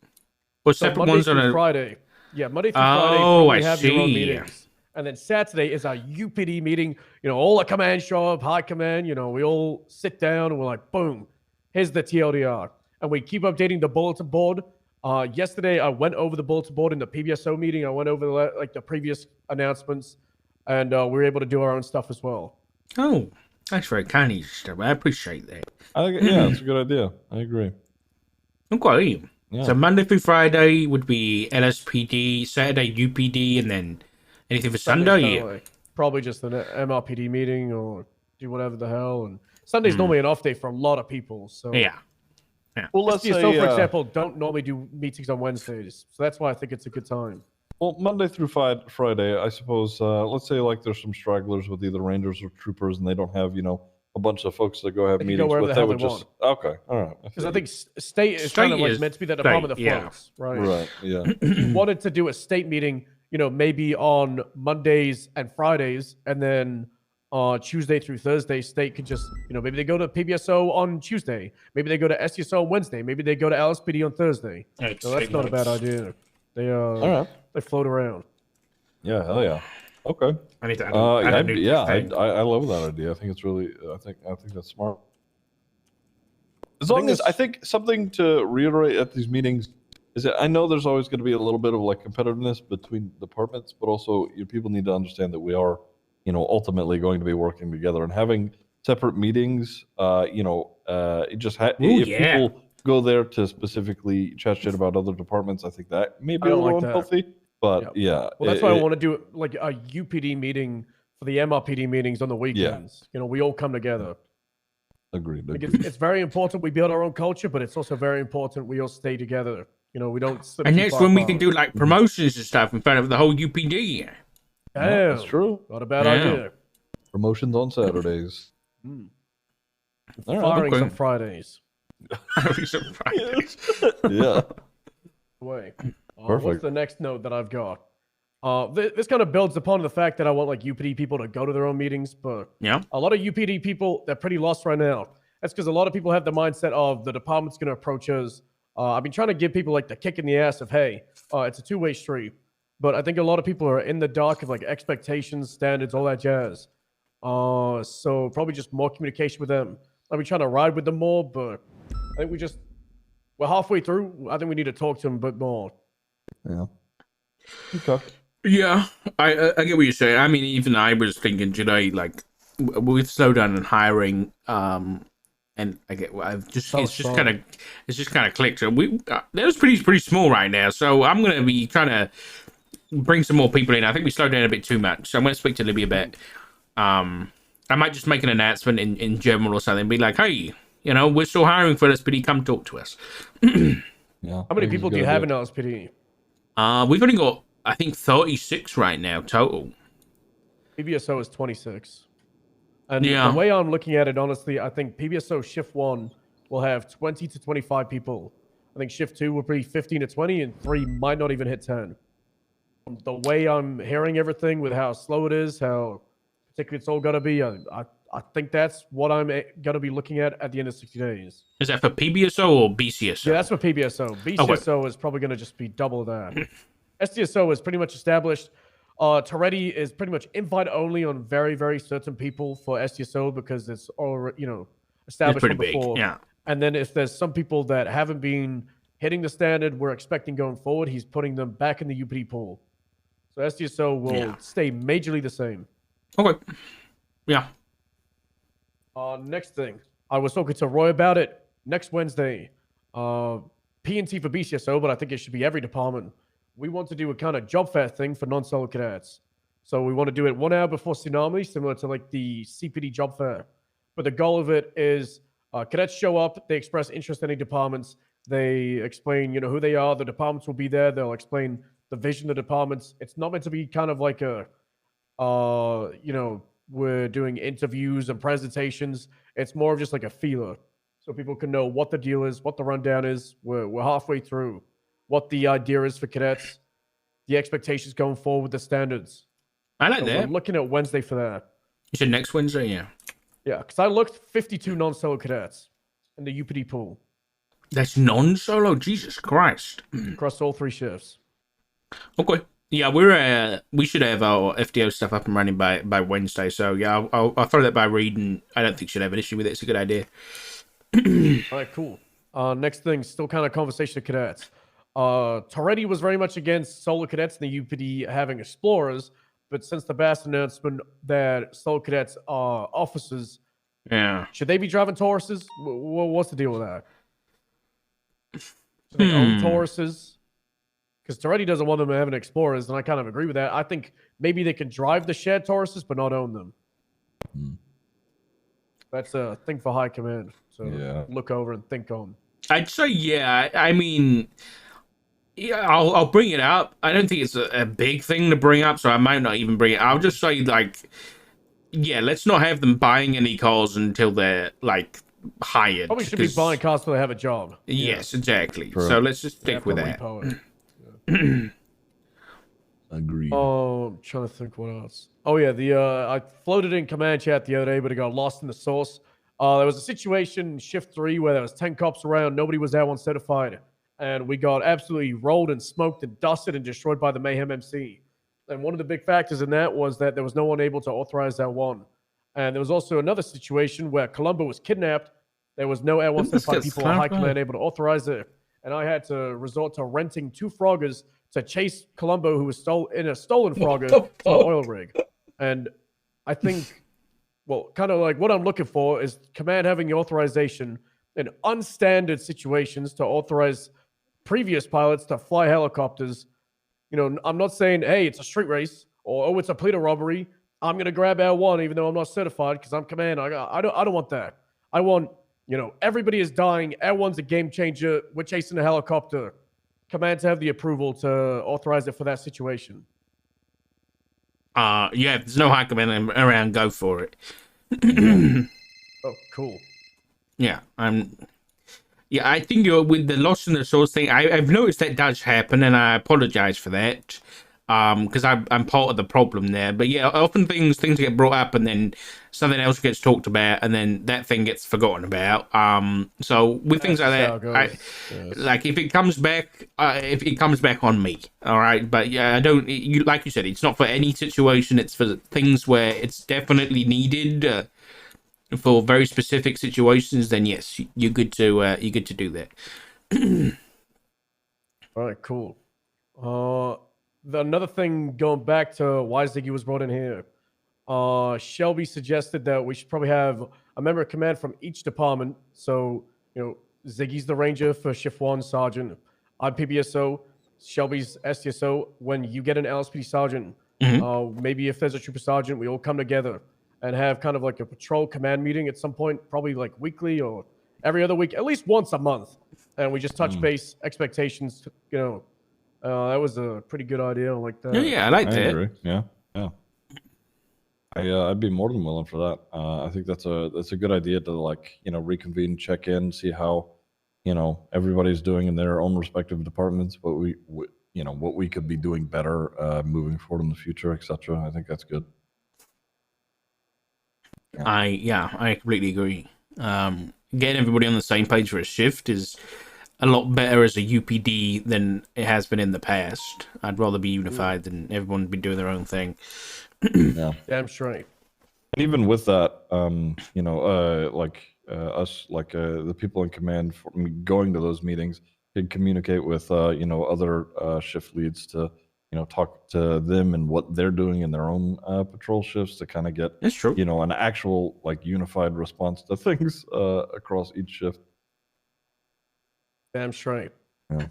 Or So separate Monday ones on through a Friday. Yeah, Monday through Friday. Oh, we I have your own see. meetings. And then Saturday is our UPD meeting. All the command show up, high command. We all sit down and we're like, boom, here's the TLDR. And we keep updating the bulletin board. Yesterday, I went over the bulletin board in the PBSO meeting. I went over the previous announcements, and we were able to do our own stuff as well. Oh, that's very kind of you, Steve. I appreciate that. I think it's a good idea. I agree. Okay. Yeah. So Monday through Friday would be LSPD, Saturday UPD, and then anything for Sunday's Sunday. kinda like probably just an MRPD meeting or do whatever the hell. And Sunday's normally an off day for a lot of people. So Yeah. Well, let's say, for example, don't normally do meetings on Wednesdays. So that's why I think it's a good time. well, Monday through Friday, I suppose. Let's say like there's some stragglers with either rangers or troopers, and they don't have a bunch of folks that go have They can go meetings wherever with. the hell They would they just okay, all right. Because I think state is State kind of like is meant to be the state, department that yeah. floats, right? Right, yeah. If you wanted to do a state meeting, maybe on Mondays and Fridays, and then Tuesday through Thursday, state could just, maybe they go to PBSO on Tuesday, maybe they go to STSO on Wednesday, maybe they go to LSPD on Thursday. So that's not a bad idea. They All right. they float around. Yeah, hell yeah. Okay. I need to add a new thing. I love that idea. I think it's really. I think that's smart. As long as I think something to reiterate at these meetings is that I know there's always going to be a little bit of like competitiveness between departments, but also people need to understand that we are, ultimately going to be working together and having separate meetings. People go there to specifically chat shit about other departments, I think that may be a little unhealthy. But yeah, well, that's why I want to do like a UPD meeting for the MRPD meetings on the weekends. We all come together. Agreed. Like it's very important we build our own culture, but it's also very important we all stay together. We don't slip And too that's far when we apart. can do like promotions and stuff in front of the whole UPD. Damn, that's true. Not a bad Yeah. idea. Promotions on Saturdays. All right. Firing okay. some Fridays. Yeah. Way. Perfect. What's the next note that I've got? This kind of builds upon the fact that I want like UPD people to go to their own meetings, but Yeah. a lot of UPD people, they're pretty lost right now. That's because a lot of people have the mindset of the department's going to approach us. I've been trying to give people like the kick in the ass of, hey, it's a two-way street. But I think a lot of people are in the dark of like expectations, standards, all that jazz. So probably just more communication with them. I've been trying to ride with them more, but I think we're halfway through. I think we need to talk to them a bit more. Yeah. Okay. Yeah, I get what you're saying. I mean, even I was thinking today, like we've slowed down in hiring, and I get I've just So it's just slow. kind of clicked. So we that was pretty small right now. So I'm gonna be trying to bring some more people in. I think we slowed down a bit too much. So I'm gonna speak to Libby a bit. I might just make an announcement in general or something. Be like, hey, we're still hiring for LSPD. Come talk to us. Yeah. How many people do you have in LSPD? We've only got I think 36 right now total. PBSO is 26. And Yeah. the way I'm looking at it, honestly, I think PBSO shift 1 will have 20 to 25 people. I think shift 2 will be 15 to 20, and 3 might not even hit 10. The way I'm hearing everything with how slow it is, how particular it's all going to be, I think that's what I'm going to be looking at the end of 60 days. Is that for PBSO or BCSO? Yeah, that's for PBSO. BCSO is probably going to just be double that. SDSO is pretty much established. Toretti is pretty much invite only on very, very certain people for SDSO because it's already, established from pretty before. big, yeah. And then if there's some people that haven't been hitting the standard we're expecting going forward, he's putting them back in the UPD pool. So SDSO will stay majorly the same. Okay. Yeah. Next thing, I was talking to Roy about it next Wednesday. P&T for BCSO, but I think it should be every department. We want to do a kind of job fair thing for non-solo cadets. So we want to do it 1 hour before Tsunami, similar to like the CPD job fair. But the goal of it is cadets show up, they express interest in any departments, they explain, who they are, the departments will be there, they'll explain the vision of the departments. It's not meant to be kind of like a, we're doing interviews and presentations. It's more of just like a feeler. So people can know what the deal is, what the rundown is. We're halfway through. What the idea is for cadets, the expectations going forward with the standards. I like that. We're looking at Wednesday for that. You said next Wednesday, yeah. Yeah, because I looked 52 non-solo cadets in the UPD pool. That's non-solo? Jesus Christ. Across all 3 shifts. Okay. Yeah, we should have our FDO stuff up and running by Wednesday. So yeah, I'll throw that by Reed, and I don't think she'll have an issue with it. It's a good idea. All right, cool. Next thing, still kind of conversation of cadets. Toretti was very much against solo cadets in the UPD having explorers, but since the BAS announcement that solo cadets are officers, should they be driving Tauruses? What's the deal with that? Should they own Tauruses? Because Toretti doesn't want them having explorers, and I kind of agree with that. I think maybe they can drive the shared Tauruses, but not own them. That's a thing for high command. So look over and think on. I'd say, yeah. I mean, yeah, I'll bring it up. I don't think it's a big thing to bring up, so I might not even bring it. I'll just say, like, yeah, let's not have them buying any cars until they're, like, hired. Probably should be buying cars until they have a job. Yes, exactly. So let's just stick with that. Agreed. Oh, I'm trying to think what else. Oh yeah, I floated in command chat the other day, but it got lost in the source. There was a situation in shift 3 where there was 10 cops around, nobody was there once certified, and we got absolutely rolled and smoked and dusted and destroyed by the Mayhem MC. And one of the big factors in that was that there was no one able to authorize that one. And there was also another situation where Columbo was kidnapped. There was no Air 175 people on high command able to authorize it. And I had to resort to renting 2 Froggers to chase Columbo, who was in a stolen Frogger, to the oil rig. And I think, well, kind of like what I'm looking for is command having the authorization in unstandard situations to authorize previous pilots to fly helicopters. I'm not saying, hey, it's a street race or, oh, it's a Polito robbery. I'm going to grab Air 1 even though I'm not certified because I'm command. I don't want that. I want, everybody is dying. Air 1's a game changer. We're chasing a helicopter. Command to have the approval to authorize it for that situation. Yeah, if there's no high command around, go for it. Oh, cool. Yeah, I think with the loss in the source thing, I've noticed that does happen, and I apologize for that. Because I'm part of the problem there. But yeah, often things get brought up and then something else gets talked about and then that thing gets forgotten about. So with things like that, like if it comes back on me, all right. But yeah, I don't. Like you said, it's not for any situation. It's for things where it's definitely needed for very specific situations. Then yes, you're good to do that. All right, cool. another thing going back to why Ziggy was brought in here. Shelby suggested that we should probably have a member of command from each department. So, Ziggy's the ranger for shift 1, sergeant. I'm PBSO. Shelby's STSO. When you get an LSPD sergeant, maybe if there's a trooper sergeant, we all come together and have kind of like a patrol command meeting at some point, probably like weekly or every other week, at least once a month. And we just touch base expectations, that was a pretty good idea. I like that. Yeah, I like that. Agree. Yeah. I'd be more than willing for that. I think that's a good idea to reconvene, check in, see how everybody's doing in their own respective departments, what we could be doing better moving forward in the future, etc. I think that's good. Yeah. I completely agree. Getting everybody on the same page for a shift is a lot better as a UPD than it has been in the past. I'd rather be unified than everyone be doing their own thing. Yeah, damn straight. And even with that, the people in command going to those meetings can communicate with other shift leads to talk to them and what they're doing in their own patrol shifts to kind of get That's true. an actual unified response to things across each shift. Damn straight. Yeah.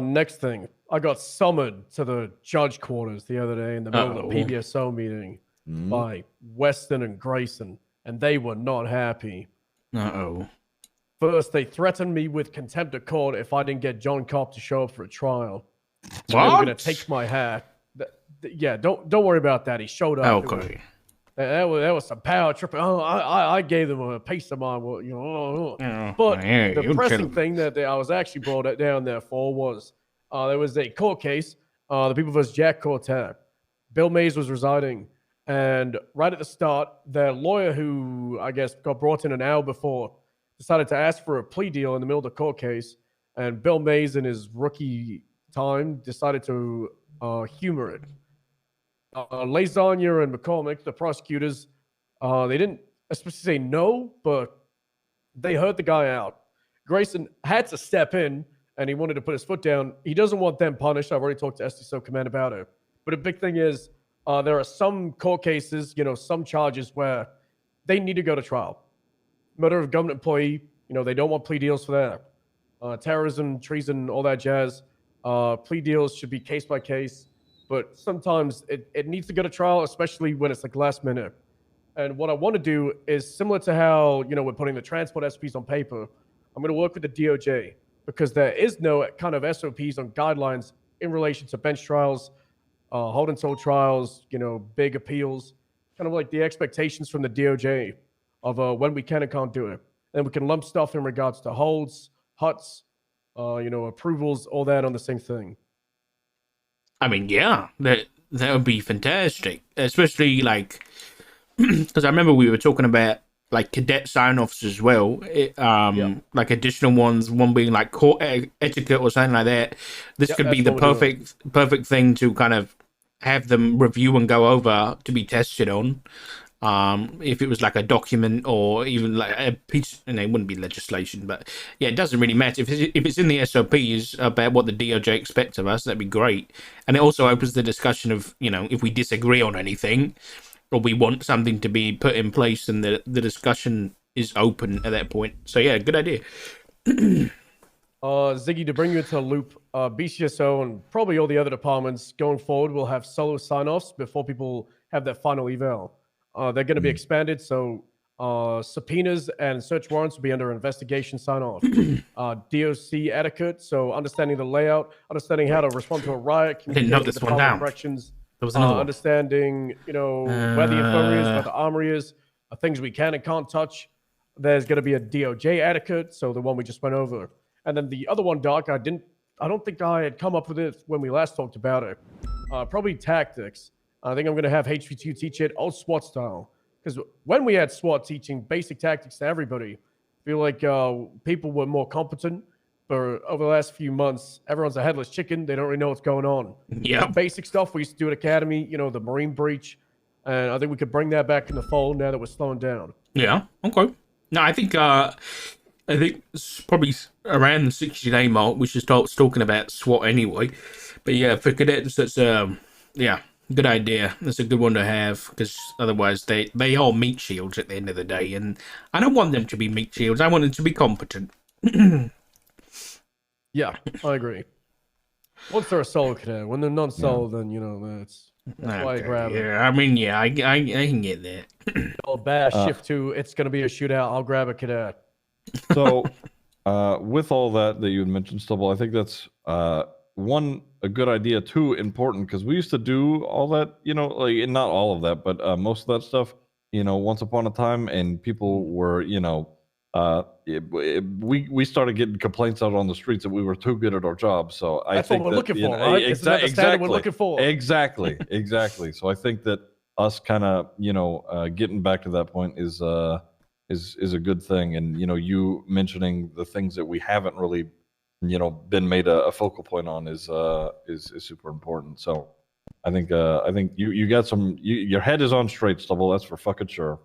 Next thing, I got summoned to the judge quarters the other day in the middle of the PBSO meeting by Weston and Grayson, and they were not happy. First, they threatened me with contempt of court if I didn't get John Cobb to show up for a trial. They were going to take my hat. Yeah, don't worry about that. He showed up. Okay. That was some power tripping. I gave them a piece of my, But the pressing thing that I was actually brought down there for was there was a court case, the people versus Jack Quartet. Bill Mays was residing, and right at the start, their lawyer, who I guess got brought in an hour before, decided to ask for a plea deal in the middle of the court case, and Bill Mays, in his rookie time, decided to humor it. Lasagna and McCormick, the prosecutors, they didn't especially say no, but they heard the guy out. Grayson had to step in, and he wanted to put his foot down. He doesn't want them punished. I've already talked to STSO Command about it. But a big thing is there are some court cases, some charges where they need to go to trial. Murder of a government employee, they don't want plea deals for that. Terrorism, treason, all that jazz. Plea deals should be case by case. But sometimes it needs to go to trial, especially when it's like last minute. And what I want to do is similar to how, we're putting the transport SPs on paper. I'm going to work with the DOJ because there is no kind of SOPs on guidelines in relation to bench trials, hold and toll trials, big appeals, kind of like the expectations from the DOJ of when we can and can't do it. And we can lump stuff in regards to holds, huts, approvals, all that on the same thing. I mean, yeah, that would be fantastic, especially because I remember we were talking about cadet sign-offs as well, like additional ones, one being like court etiquette or something like that. This could be the perfect thing to kind of have them review and go over to be tested on. If it was like a document or even like a piece, and it wouldn't be legislation, but yeah, it doesn't really matter. If it's in the SOPs about what the DOJ expects of us, that'd be great. And it also opens the discussion of, if we disagree on anything or we want something to be put in place, and the discussion is open at that point. So yeah, good idea. Ziggy, to bring you into the loop, BCSO and probably all the other departments going forward will have solo sign-offs before people have their final eval. They're going to be expanded, so subpoenas and search warrants will be under investigation sign-off. DOC etiquette, so understanding the layout, understanding how to respond to a riot. Didn't note this one down. Corrections, there was another understanding, where the infirmary is, where the armory is, things we can and can't touch. There's going to be a DOJ etiquette, so the one we just went over. And then the other one, Doc, I don't think I had come up with it when we last talked about it. Probably tactics. I think I'm going to have HV2 teach it old SWAT style. Because when we had SWAT teaching basic tactics to everybody, I feel like people were more competent. But over the last few months, everyone's a headless chicken. They don't really know what's going on. Yeah. Basic stuff we used to do at Academy, the Marine breach. And I think we could bring that back in the fold now that we're slowing down. Yeah, okay. No, I think it's probably around the 60-day mark we should start talking about SWAT anyway. But yeah, for cadets, that's yeah, good idea. That's a good one to have because otherwise they are meat shields at the end of the day, and I don't want them to be meat shields. I want them to be competent. Yeah, I agree. Once they're a solo cadet, when they're non-solo, then that's why I grab it. Yeah, I mean, yeah, I can get that. Bash shift 2, it's gonna be a shootout. I'll grab a cadet. So, with all that you had mentioned, Stubble, I think that's one, a good idea. Two, important, because we used to do all that, like not all of that, but most of that stuff, once upon a time, and people were, we started getting complaints out on the streets that we were too good at our job. So That's think what we're looking for, right? Exactly. We're looking for. Exactly. So I think that us kind of, getting back to that point is a good thing. And you mentioning the things that we haven't really, been made a focal point on is super important. So I think you got some. Your head is on straight, Stubble. That's for fucking sure.